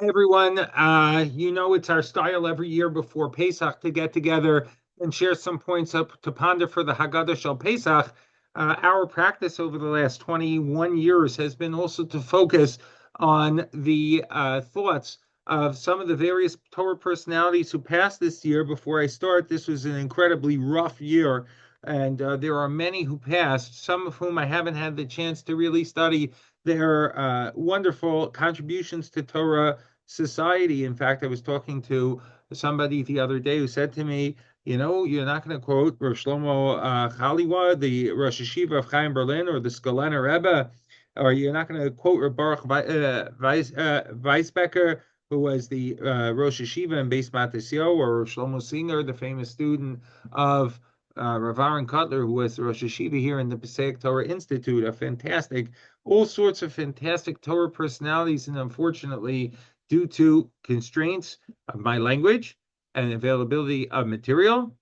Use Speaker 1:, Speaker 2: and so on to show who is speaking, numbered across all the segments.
Speaker 1: Everyone. It's our style every year before Pesach to get together and share some points up to ponder for the Haggadah Shel Pesach. Our practice over the last 21 years has been also to focus on the thoughts of some of the various Torah personalities who passed this year. Before I start, this was an incredibly rough year, and there are many who passed, some of whom I haven't had the chance to really study their wonderful contributions to Torah society. In fact, I was talking to somebody the other day who said to me, you're not going to quote Rosh Shlomo Chaliwa, the Rosh Hashiva of Chaim Berlin, or the Skolener Rebbe, or you're not going to quote Baruch Weisbecker, who was the Rosh Hashiva in Beis Matisyo, or Shlomo Singer, the famous student of Rav Aaron Kotler, who was the Rosh Hashiva here in the Passaic Torah Institute, all sorts of fantastic Torah personalities, and unfortunately, due to constraints of my language and availability of material,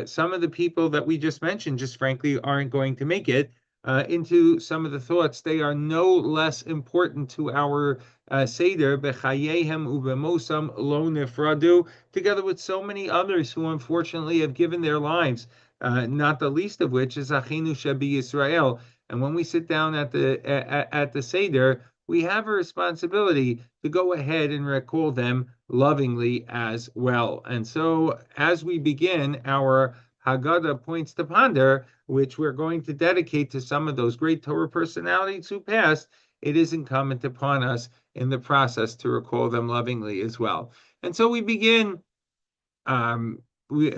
Speaker 1: some of the people that we just mentioned just frankly aren't going to make it into some of the thoughts. They are no less important to our Seder, Bechayehem Ubemosam Lo Nefradu, together with so many others who unfortunately have given their lives, not the least of which is Achinu Shebi Yisrael. And when we sit down at the Seder, we have a responsibility to go ahead and recall them lovingly as well. And so, as we begin our Haggadah points to ponder, which we're going to dedicate to some of those great Torah personalities who passed, it is incumbent upon us in the process to recall them lovingly as well. And so we begin. We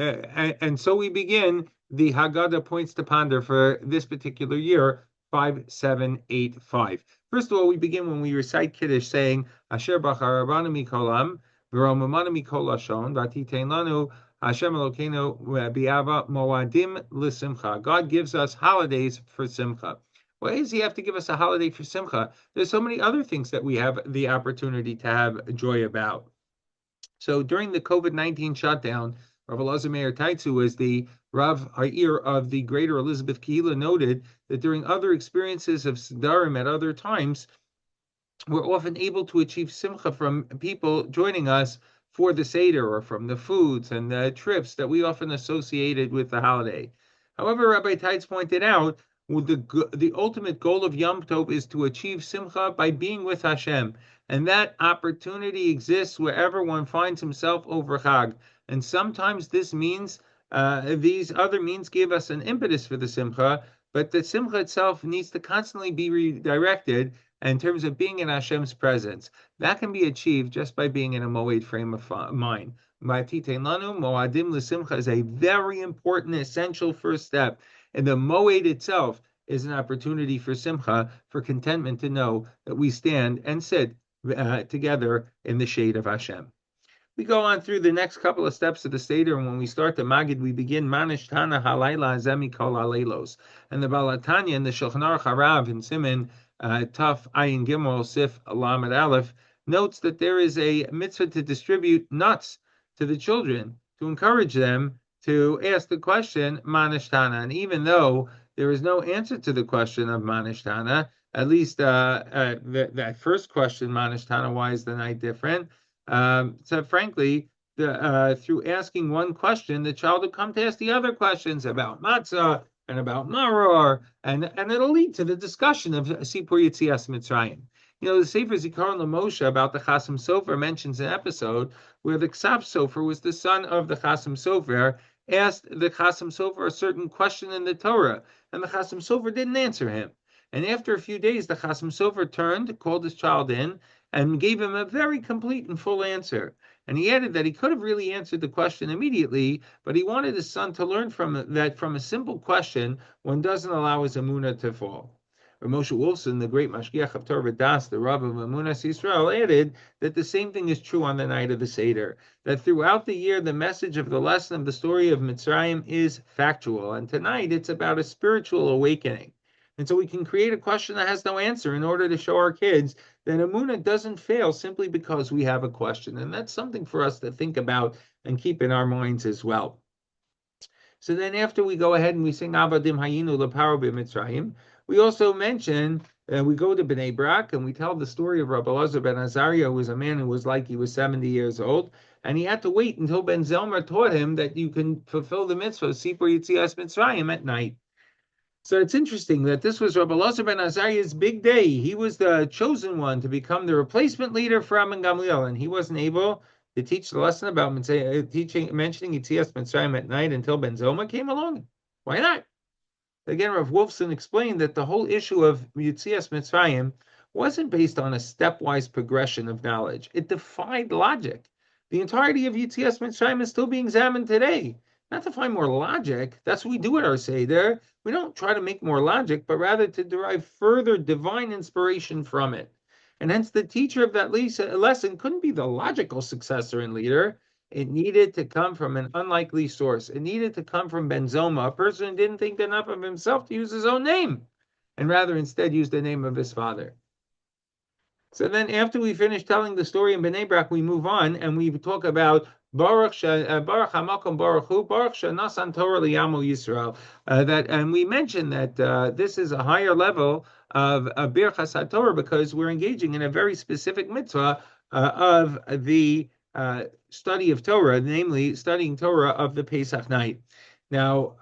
Speaker 1: begin the Haggadah points to ponder for this particular year, 5785. First of all, we begin when we recite Kiddush saying, Asher bachar rabanu mikolam, v'romamanu mikol lashon, v'atitein lanu Hashem Elokeinu bi'ava moadim l'simcha. God gives us holidays for simcha. Why does he have to give us a holiday for simcha? There's so many other things that we have the opportunity to have joy about. So during the COVID-19 shutdown, Rav Elazar Meir Taitzu, was the Rav Ha'ir of the Greater Elizabeth Kehillah, noted that during other experiences of Sidarim at other times, we're often able to achieve simcha from people joining us for the Seder, or from the foods and the trips that we often associated with the holiday. However, Rabbi Taitz pointed out, the ultimate goal of Yom Tov is to achieve simcha by being with Hashem. And that opportunity exists wherever one finds himself over Chag. And sometimes this means, these other means give us an impetus for the simcha, but the simcha itself needs to constantly be redirected in terms of being in Hashem's presence. That can be achieved just by being in a moed frame of mind. Moadim l'simcha is a very important, essential first step. And the moed itself is an opportunity for simcha, for contentment, to know that we stand and sit together in the shade of Hashem. We go on through the next couple of steps of the Seder, and when we start the Magid, we begin Manish Tana Halayla Zemi Kol Haleilos. And the Balatanya and the Shulchan Aruch Harav in Siman Taf Ayin Gimel Sif Lamed Aleph notes that there is a mitzvah to distribute nuts to the children, to encourage them to ask the question Manish Tana. And even though there is no answer to the question of Manish Tana, at least that first question, Manish Tana, why is the night different? So frankly, through asking one question, the child will come to ask the other questions about matzah and about maror, and it'll lead to the discussion of Sipur Yetzias Mitzrayim. The Sefer Zikaron LaMoshe about the Chasam Sofer mentions an episode where the Ksav Sofer was the son of the Chasam Sofer, asked the Chasam Sofer a certain question in the Torah, and the Chasam Sofer didn't answer him. And after a few days, the Chasam Sofer turned, called his child in, and gave him a very complete and full answer. And he added that he could have really answered the question immediately, but he wanted his son to learn that from a simple question, one doesn't allow his emunah to fall. Moshe Wolfson, the great Mashgiach of Torah Das, the Rav of Emunas Yisrael, added that the same thing is true on the night of the Seder, that throughout the year, the message of the lesson of the story of Mitzrayim is factual, and tonight it's about a spiritual awakening. And so we can create a question that has no answer in order to show our kids that emunah doesn't fail simply because we have a question. And that's something for us to think about and keep in our minds as well. So then after we go ahead and we sing Avadim Hayinu Leparo B'Mitzrayim, we also mention we go to Bnei Brak and we tell the story of Rabbi Elazar ben Azariah, who was a man who was like he was 70 years old, and he had to wait until Ben Zelmer taught him that you can fulfill the mitzvah of Sipur Yitzias Mitzrayim at night. So it's interesting that this was Rabbi Elazar ben Azariah's big day. He was the chosen one to become the replacement leader for Rabban Gamliel, and he wasn't able to teach the lesson about mentioning Yitzias Mitzrayim at night until Ben Zoma came along. Why not? Again, Rav Wolfson explained that the whole issue of Yitzias Mitzrayim wasn't based on a stepwise progression of knowledge. It defied logic. The entirety of Yitzias Mitzrayim is still being examined today. Not to find more logic. That's what we do at our Seder. We don't try to make more logic, but rather to derive further divine inspiration from it. And hence the teacher of that lesson couldn't be the logical successor and leader. It needed to come from an unlikely source. It needed to come from Ben Zoma, a person who didn't think enough of himself to use his own name, and rather instead used the name of his father. So then after we finish telling the story in Bnei Brak, we move on and we talk about Baruch HaMakom Baruch Hu, Baruch Shanasan Torah Liyamu Yisrael. And we mentioned that this is a higher level of Birchas HaTorah because we're engaging in a very specific mitzvah of the study of Torah, namely studying Torah of the Pesach night. Now,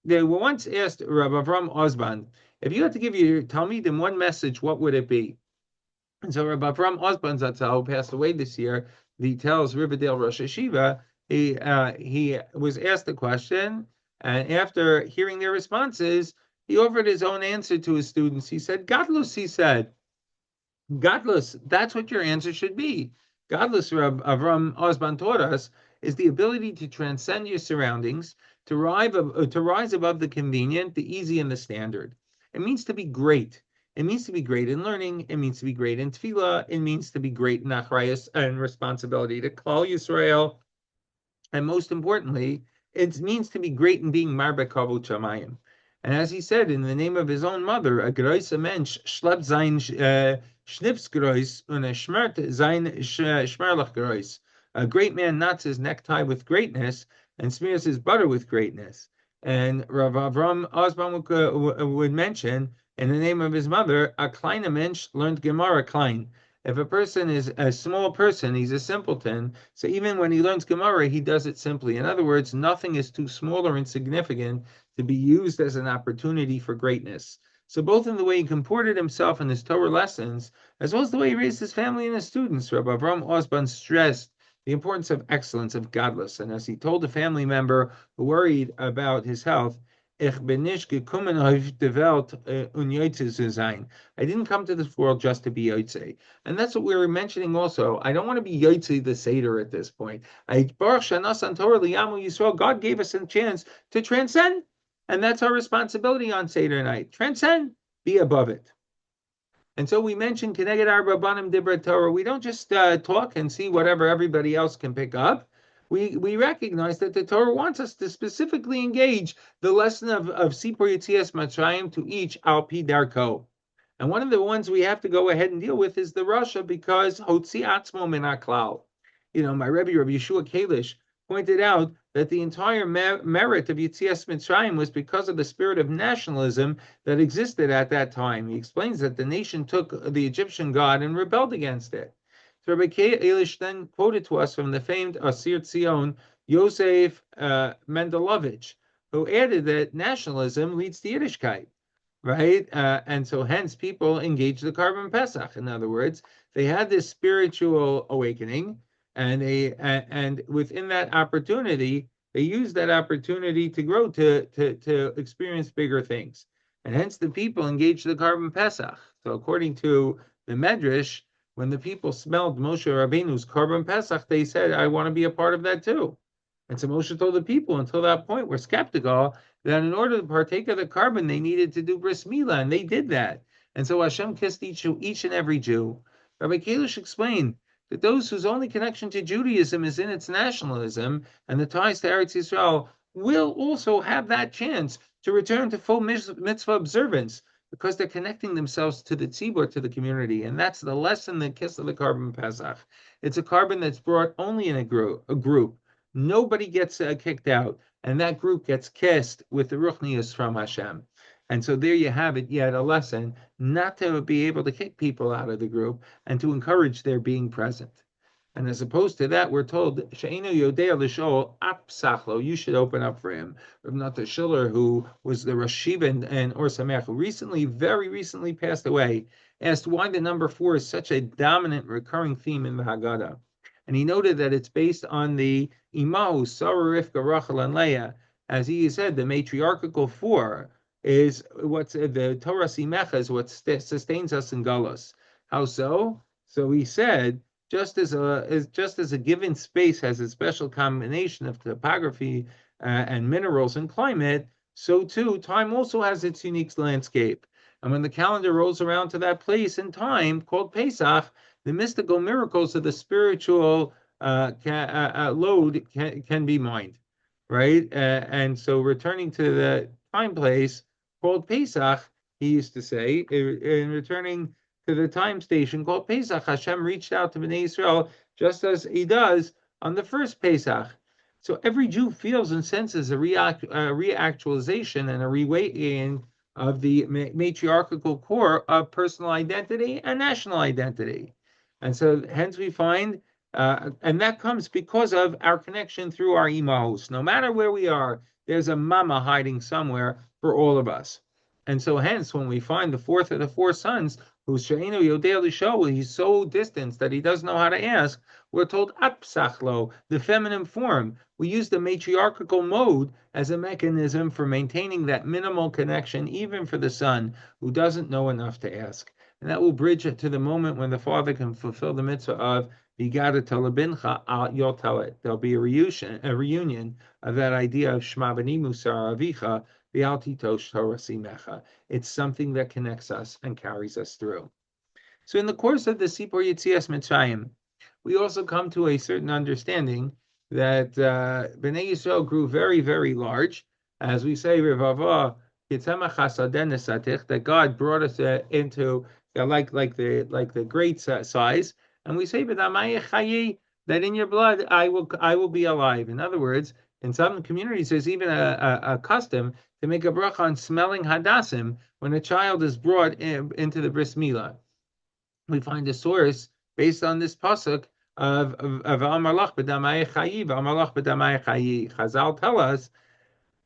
Speaker 1: they were once asked Rabbi Avram Osban, if you had to give your Talmidim one message, what would it be? And so Rabbi Avram Osban Zatzal, who passed away this year, he tells Riverdale Rosh Hashiva, he was asked the question, and after hearing their responses, he offered his own answer to his students. He said, Gadlus, he said, Gadlus, that's what your answer should be. Gadlus, Avram Osban taught us, is the ability to transcend your surroundings, to rise above the convenient, the easy, and the standard. It means to be great. It means to be great in learning. It means to be great in tefillah. It means to be great in achrayus and responsibility to Klal Yisrael. And most importantly, it means to be great in being marbe kavod shamayim. And as he said, in the name of his own mother, a groise mensch schlept sein Schnipsgrois und schmert sein Schmerlachgrois. A great man knots his necktie with greatness and smears his butter with greatness. And Rav Avram Osban would mention, in the name of his mother, a kleiner Mensch learned Gemara klein. If a person is a small person, he's a simpleton. So even when he learns Gemara, he does it simply. In other words, nothing is too small or insignificant to be used as an opportunity for greatness. So both in the way he comported himself in his Torah lessons, as well as the way he raised his family and his students, Rabbi Avram Osban stressed the importance of excellence, of godless. And as he told a family member who worried about his health, I didn't come to this world just to be Yotze. And that's what we were mentioning also. I don't want to be Yotze the Seder at this point. God gave us a chance to transcend. And that's our responsibility on Seder night. Transcend, be above it. And so we mentioned Keneged Arba Banim Dibra Torah. We don't just talk and see whatever everybody else can pick up. We recognize that the Torah wants us to specifically engage the lesson of Sipur Yitzias Mitzrayim to each Al Pi Darko. And one of the ones we have to go ahead and deal with is the Rasha, because Hotzi Atzmo Min HaKlal. You know, my Rebbe, Rabbi Yeshua Kalish, pointed out that the entire merit of Yitzias Mitzrayim was because of the spirit of nationalism that existed at that time. He explains that the nation took the Egyptian god and rebelled against it. So Rabbi Kalish then quoted to us from the famed Asir Tzion, Yosef Mendelovich, who added that nationalism leads to Yiddishkeit, right? And so hence people engaged the Karban Pesach. In other words, they had this spiritual awakening, and within that opportunity, they used that opportunity to grow, to experience bigger things. And hence the people engaged the Karban Pesach. So according to the Medrash, when the people smelled Moshe Rabbeinu's Karban Pesach, they said, I want to be a part of that too. And so Moshe told the people until that point were skeptical that in order to partake of the Karban, they needed to do bris milah, and they did that. And so Hashem kissed each and every Jew. Rabbi Kalish explained that those whose only connection to Judaism is in its nationalism and the ties to Eretz Yisrael will also have that chance to return to full mitzvah observance, because they're connecting themselves to the tzibur, to the community. And that's the lesson, the kiss of the Karban Pesach. It's a Karban that's brought only in a group. Nobody gets kicked out, and that group gets kissed with the ruchnius from Hashem. And so there you have it, yet a lesson not to be able to kick people out of the group and to encourage their being present. And as opposed to that, we're told, She'enu Yodea L'Shol Apsachlo, you should open up for him. Rav Nata Schiller, who was the Rosh Yeshiva and Or Sameach, who very recently passed away, asked why the number 4 is such a dominant recurring theme in the Haggadah. And he noted that it's based on the Imahu, Sarah, Rivka, Rachel, and Leah. As he said, the matriarchal 4 is what's the Torah Simecha is what sustains us in Galus. How so? So he said, just as a given space has a special combination of topography and minerals and climate, so too time also has its unique landscape. And when the calendar rolls around to that place in time called Pesach, the mystical miracles of the spiritual load can be mined, right? And so returning to the time place called Pesach, he used to say, in returning to the time station called Pesach, Hashem reached out to Bnei Israel just as he does on the first Pesach. So every Jew feels and senses a reactualization and a reweighting of the matriarchal core of personal identity and national identity. And so hence we find, and that comes because of our connection through our imahos. No matter where we are, there's a mama hiding somewhere for all of us. And so hence when we find the fourth of the 4 sons, who's She'enu Yodea L'Shol, he's so distant that he doesn't know how to ask, we're told Apsachlo, the feminine form. We use the matriarchal mode as a mechanism for maintaining that minimal connection, even for the son who doesn't know enough to ask. And that will bridge it to the moment when the father can fulfill the mitzvah of Vigada Talabincha, you'll tell it. There'll be a reunion of that idea of Shma B'ni Musar Avicha, it's something that connects us and carries us through. So in the course of the Sipur Yetzias Mitzrayim, we also come to a certain understanding that Bnei Yisrael grew very, very large. As we say, that God brought us into like the great size. And we say, that in your blood I will be alive. In other words, in some communities, there's even a custom to make a bracha on smelling hadassim when a child is brought into the bris milah. We find a source based on this pasuk of Amar lach b'damai chayi, Amar lach b'damai chayi. Chazal tell us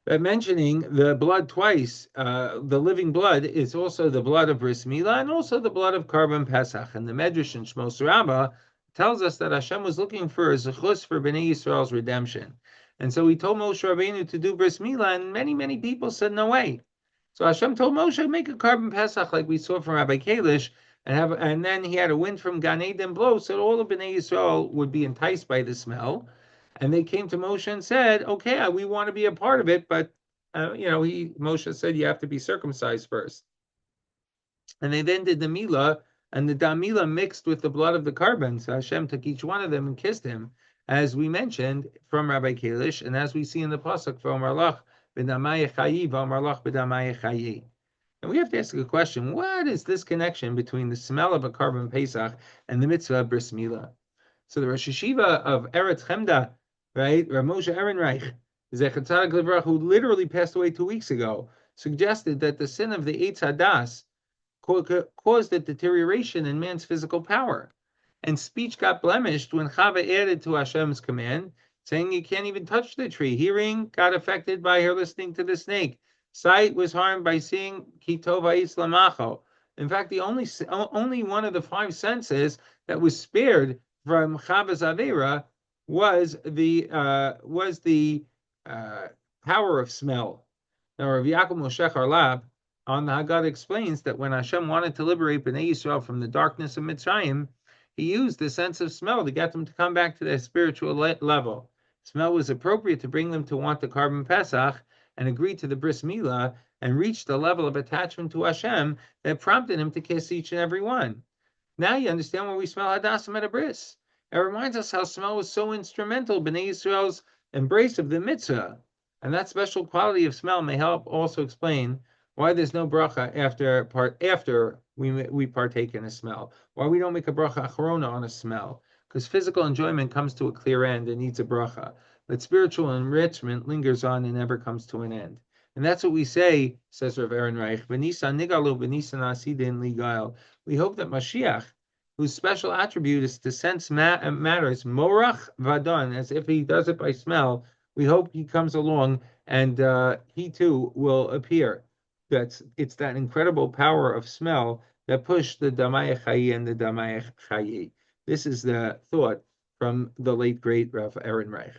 Speaker 1: that mentioning the blood twice, the living blood, is also the blood of bris milah and also the blood of Karban Pesach. And the Medrash in Shmos Rabbah tells us that Hashem was looking for a zechus for Bnei Yisrael's redemption. And so he told Moshe Rabbeinu to do bris milah, and many, many people said no way. So Hashem told Moshe, make a Karban Pesach like we saw from Rabbi Kalish, and then he had a wind from Gan Eden blow, so all of Bnei Yisrael would be enticed by the smell. And they came to Moshe and said, okay, we want to be a part of it, but Moshe said you have to be circumcised first. And they then did the milah, and the damila mixed with the blood of the carbon. So Hashem took each one of them and kissed him, as we mentioned from Rabbi Kalish, and as we see in the pasuk from Marlach b'damai chayi, v'Marlach b'damai chayi. And we have to ask a question: what is this connection between the smell of a carbon Pesach and the mitzvah of bris milah? So the Rosh Yeshiva of Eretz Chemda, right, Rav Moshe Ehrenreich, Zecher Tzadik Livrach, who literally passed away 2 weeks ago, suggested that the sin of the Eitz Hadas caused a deterioration in man's physical power. And speech got blemished when Chava added to Hashem's command, saying you can't even touch the tree. Hearing got affected by her listening to the snake. Sight was harmed by seeing Kitova Islamacho. In fact, the only one of the 5 senses that was spared from Chava's Avera was the power of smell. Now, Rav Yaakov Moshe Harlab on the Haggadah explains that when Hashem wanted to liberate Bnei Yisrael from the darkness of Mitzrayim, he used the sense of smell to get them to come back to their spiritual level. Smell was appropriate to bring them to want the Karban Pesach and agree to the bris milah and reach the level of attachment to Hashem that prompted him to kiss each and every one. Now you understand when we smell hadassim at a bris. It reminds us how smell was so instrumental in Bnei Yisrael's embrace of the mitzvah. And that special quality of smell may help also explain why there's no bracha after we partake in a smell. Why we don't make a bracha achrona on a smell. Because physical enjoyment comes to a clear end and needs a bracha. But spiritual enrichment lingers on and never comes to an end. And that's what we say, says Rav Aaron Reich, V'nisan nigalu v'nisan asidin ligail. We hope that Mashiach, whose special attribute is to sense matters, morach vadon, as if he does it by smell, we hope he comes along and he too will appear. It's that incredible power of smell that pushed the Damayach Chayi and the Damayach Chayi. This is the thought from the late great Rav Aaron Reich.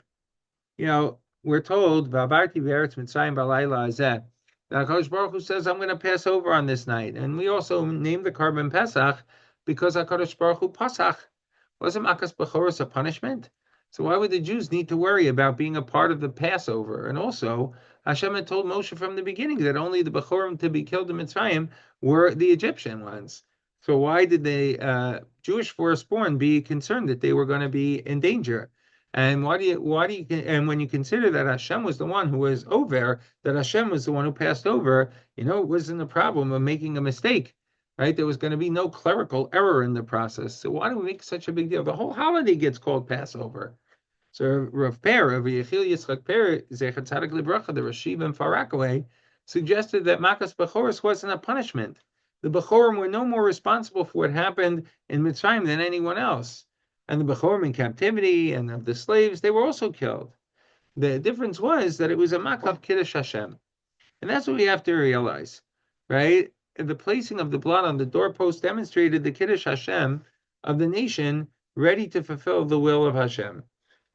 Speaker 1: We're told, V'abarti v'eretz Mitzrayim b'layla hazeh, that HaKadosh Baruch Hu says, I'm going to pass over on this night. And we also name the carbon Pesach because HaKadosh Baruch Hu Pasach. Wasn't Makas Bechoros a punishment? So why would the Jews need to worry about being a part of the Passover? And also, Hashem had told Moshe from the beginning that only the Bechorim to be killed in Mitzrayim were the Egyptian ones. So why did the Jewish firstborn be concerned that they were going to be in danger? And and when you consider that Hashem was the one who was over, that Hashem was the one who passed over, it wasn't a problem of making a mistake, right? There was going to be no clerical error in the process. So why do we make such a big deal? The whole holiday gets called Passover. So Rav Per, Rav Yechiel Yitzchak Per, Zecher Tzadik Libracha, the Rashiv and Farakaway, suggested that Makas Bechoros wasn't a punishment. The Bechorim were no more responsible for what happened in Mitzrayim than anyone else. And the Bechorim in captivity and of the slaves, they were also killed. The difference was that it was a Makav Kiddush Hashem. And that's what we have to realize, right? The placing of the blood on the doorpost demonstrated the Kiddush Hashem of the nation ready to fulfill the will of Hashem,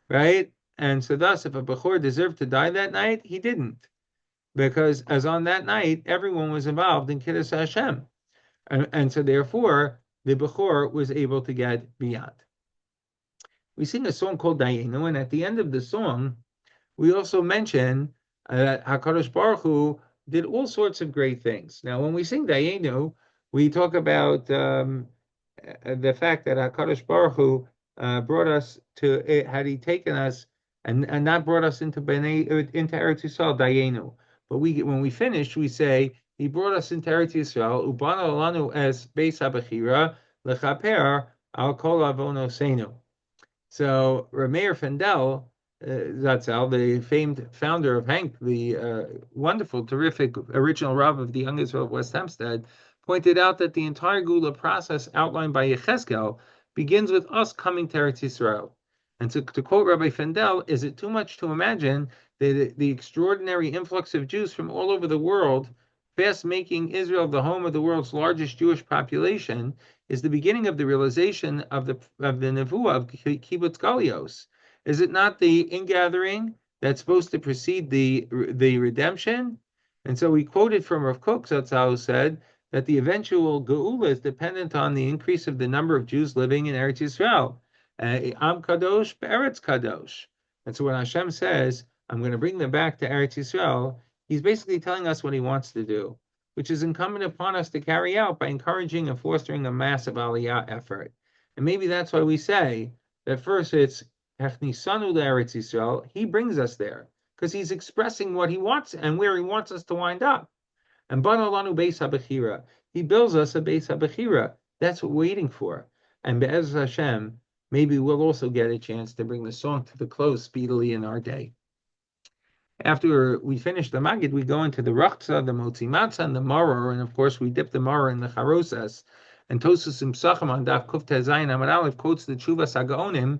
Speaker 1: right? And so thus, if a Bechor deserved to die that night, he didn't. Because as on that night, everyone was involved in Kiddush Hashem. And so therefore, the Bechor was able to get beyond. We sing a song called Dayenu, and at the end of the song, we also mention that HaKadosh Baruch Hu did all sorts of great things. Now, when we sing Dayenu, we talk about the fact that HaKadosh Baruch Hu brought us to, had he taken us and not brought us into Eretz Yisrael, Dayenu. But when we finish, we say, he brought us into Eretz Yisrael, Ubana Lanu es Beis HaBechira, Lechaper al Kol Avonosenu. So Rameir Fendel, Zatzal, the famed founder of Hank, the wonderful, terrific original Rav of the Young Israel of West Hempstead, pointed out that the entire Gula process outlined by Yechezkel begins with us coming to Eretz Yisrael. And to quote Rabbi Fendel, is it too much to imagine that the extraordinary influx of Jews from all over the world, fast making Israel the home of the world's largest Jewish population, is the beginning of the realization of the nevuah of kibbutz galios? Is it not the ingathering that's supposed to precede the redemption? And so we quoted from Rav Kook Zatzal, who said that the eventual geula is dependent on the increase of the number of Jews living in Eretz Yisrael. Am kadosh be'eretz kadosh. And so when Hashem says, I'm going to bring them back to Eretz Yisrael, he's basically telling us what he wants to do, which is incumbent upon us to carry out by encouraging and fostering a massive aliyah effort. And maybe that's why we say that first it's Hechnisanu Eretz Yisrael, he brings us there, because he's expressing what he wants and where he wants us to wind up. And Bana Lanu Beis HaBechira, he builds us a Beis HaBechira. That's what we're waiting for. And Be'ez Hashem, maybe we'll also get a chance to bring the song to the close speedily in our day. After we finish the Magid, we go into the Rachza, the Motzi Matzah, and the Maror, and of course we dip the Maror in the Charosas. And Tosus Imsachim on Daf Kuf Tezayin Amar Aleph quotes the Tshuvas Hagaonim,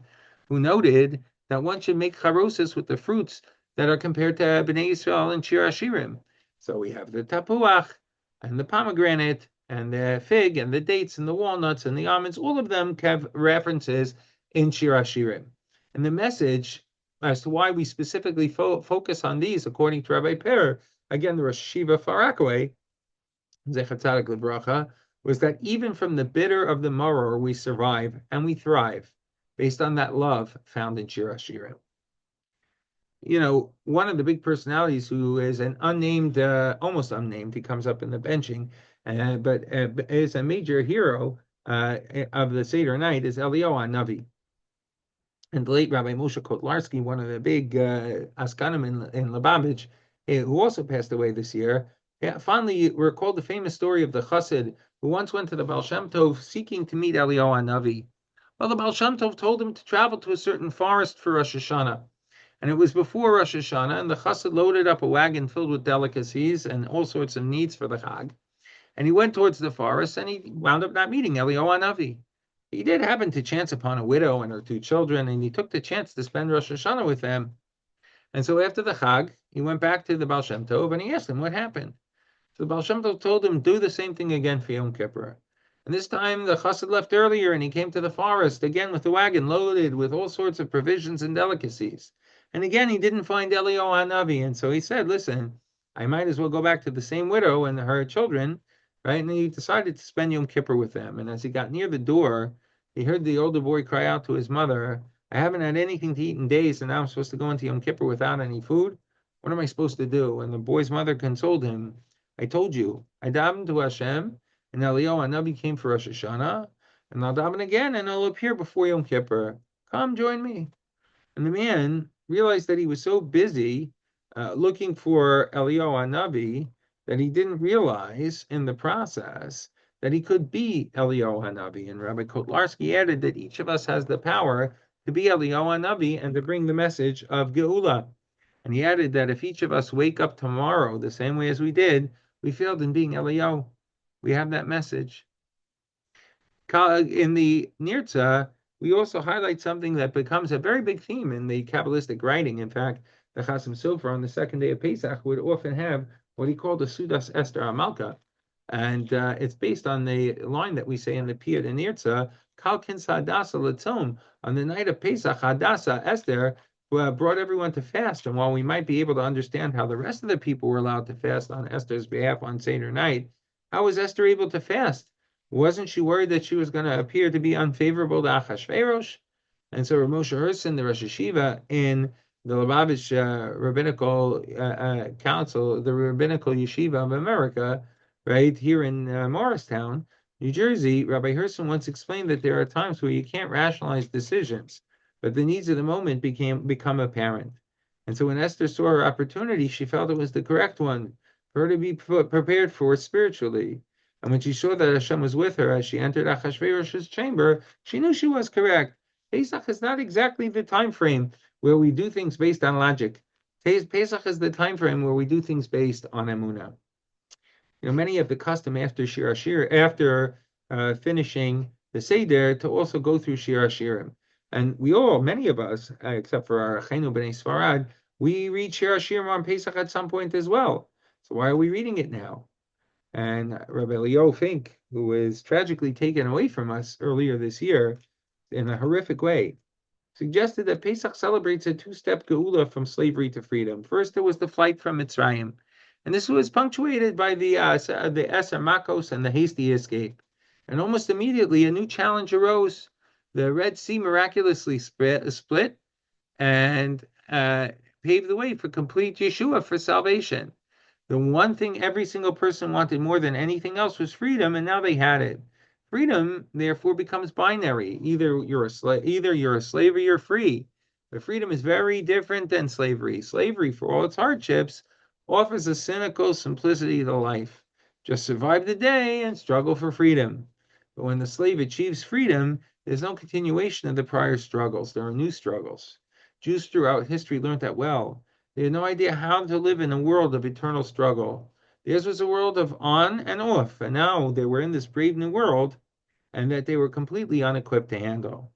Speaker 1: who noted that one should make Charosas with the fruits that are compared to Bnei Yisrael and Shir Hashirim. So we have the Tapuach, and the pomegranate, and the fig, and the dates, and the walnuts, and the almonds. All of them have references in Shir Hashirim. And the message as to why we specifically focus on these, according to Rabbi Per, again, the Rosh Shiva Farakaway, Zecher Tzadik Libracha, was that even from the bitter of the maror, we survive and we thrive, based on that love found in Shir Hashirim. One of the big personalities who is an unnamed, almost unnamed, he comes up in the benching, but is a major hero of the Seder night, is Eliyahu Navi. And the late Rabbi Moshe Kotlarsky, one of the big Askanim in Lubavitch, who also passed away this year, fondly recalled the famous story of the Chassid who once went to the Baal Shem Tov seeking to meet Eliyahu Navi. Well, the Baal Shem Tov told him to travel to a certain forest for Rosh Hashanah. And it was before Rosh Hashanah, and the chassid loaded up a wagon filled with delicacies and all sorts of needs for the Chag. And he went towards the forest, and he wound up not meeting Eliyahu Hanavi. He did happen to chance upon a widow and her two children, and he took the chance to spend Rosh Hashanah with them. And so after the Chag, he went back to the Baal Shem Tov, and he asked him what happened. So the Baal Shem Tov told him, do the same thing again for Yom Kippur. And this time the chassid left earlier, and he came to the forest again with the wagon loaded with all sorts of provisions and delicacies. And again, he didn't find Eliyahu Hanavi, and so he said, listen, I might as well go back to the same widow and her children, right? And he decided to spend Yom Kippur with them. And as he got near the door, he heard the older boy cry out to his mother, I haven't had anything to eat in days, and now I'm supposed to go into Yom Kippur without any food? What am I supposed to do? And the boy's mother consoled him, I told you, I davened to Hashem, and Eliyahu Hanavi came for Rosh Hashanah, and I'll daven again, and I'll appear before Yom Kippur. Come, join me. And the man realized that he was so busy looking for Eliyahu Hanavi that he didn't realize in the process that he could be Eliyahu Hanavi. And Rabbi Kotlarsky added that each of us has the power to be Eliyahu Hanavi and to bring the message of Geula. And he added that if each of us wake up tomorrow the same way as we did, we failed in being Eliyahu. We have that message. In the Nirtza, we also highlight something that becomes a very big theme in the Kabbalistic writing. In fact, the Chasim Sofer on the second day of Pesach would often have what he called the Sudas Esther Amalka. And it's based on the line that we say in the Piyut and Nirtza, Kal Kinsa Hadasa Latzom. On the night of Pesach, Hadasa, Esther, brought everyone to fast. And while we might be able to understand how the rest of the people were allowed to fast on Esther's behalf on Seder night, how was Esther able to fast? Wasn't she worried that she was going to appear to be unfavorable to Achashverosh? And so Rav Moshe Herson, the Rosh Hashiva in the Lubavitch Rabbinical Council, the Rabbinical Yeshiva of America, right here in Morristown, New Jersey, Rabbi Herson once explained that there are times where you can't rationalize decisions, but the needs of the moment become apparent. And so when Esther saw her opportunity, she felt it was the correct one for her to be prepared for spiritually. And when she saw that Hashem was with her as she entered Achashverosh's chamber, she knew she was correct. Pesach is not exactly the time frame where we do things based on logic. Pesach is the time frame where we do things based on emunah. Many have the custom after Shir Hashir, after finishing the Seder, to also go through Shir Hashirim. And many of us, except for our Achenu B'nai Sfarad, we read Shir Hashirim on Pesach at some point as well. So why are we reading it now? And Rabbi Leo Fink, who was tragically taken away from us earlier this year in a horrific way, suggested that Pesach celebrates a two-step geula from slavery to freedom. First, there was the flight from Mitzrayim, and this was punctuated by the Eser Makos and the hasty escape. And almost immediately, a new challenge arose. The Red Sea miraculously split and paved the way for complete Yeshua, for salvation. The one thing every single person wanted more than anything else was freedom, and now they had it. Freedom, therefore, becomes binary. Either you're a slave or you're free. But freedom is very different than slavery. Slavery, for all its hardships, offers a cynical simplicity to life. Just survive the day and struggle for freedom. But when the slave achieves freedom, there's no continuation of the prior struggles. There are new struggles. Jews throughout history learned that well. They had no idea how to live in a world of eternal struggle. Theirs was a world of on and off, and now they were in this brave new world, and that they were completely unequipped to handle.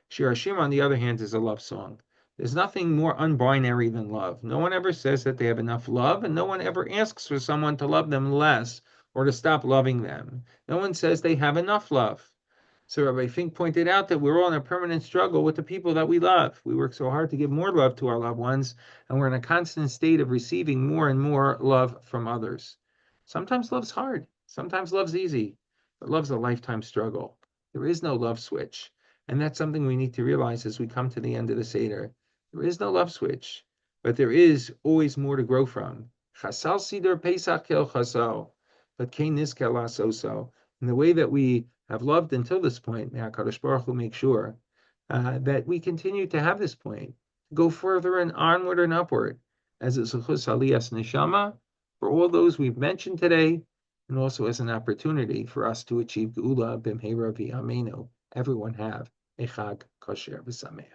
Speaker 1: Shir Hashir, on the other hand, is a love song. There's nothing more unbinary than love. No one ever says that they have enough love, and no one ever asks for someone to love them less or to stop loving them. No one says they have enough love. So Rabbi Fink pointed out that we're all in a permanent struggle with the people that we love. We work so hard to give more love to our loved ones, and we're in a constant state of receiving more and more love from others. Sometimes love's hard. Sometimes love's easy. But love's a lifetime struggle. There is no love switch. And that's something we need to realize as we come to the end of the Seder. There is no love switch, but there is always more to grow from. Chasal Sidor Pesach Kel Chasal, but Kein Nizkel Asoso. In the way that we have loved until this point, may HaKadosh Baruch Hu make sure that we continue to have this point, to go further and onward and upward, as a Zechus Aliyas Neshama, for all those we've mentioned today, and also as an opportunity for us to achieve Geula B'mheira V'Yameinu. Everyone have a Chag Kosher V'Sameach.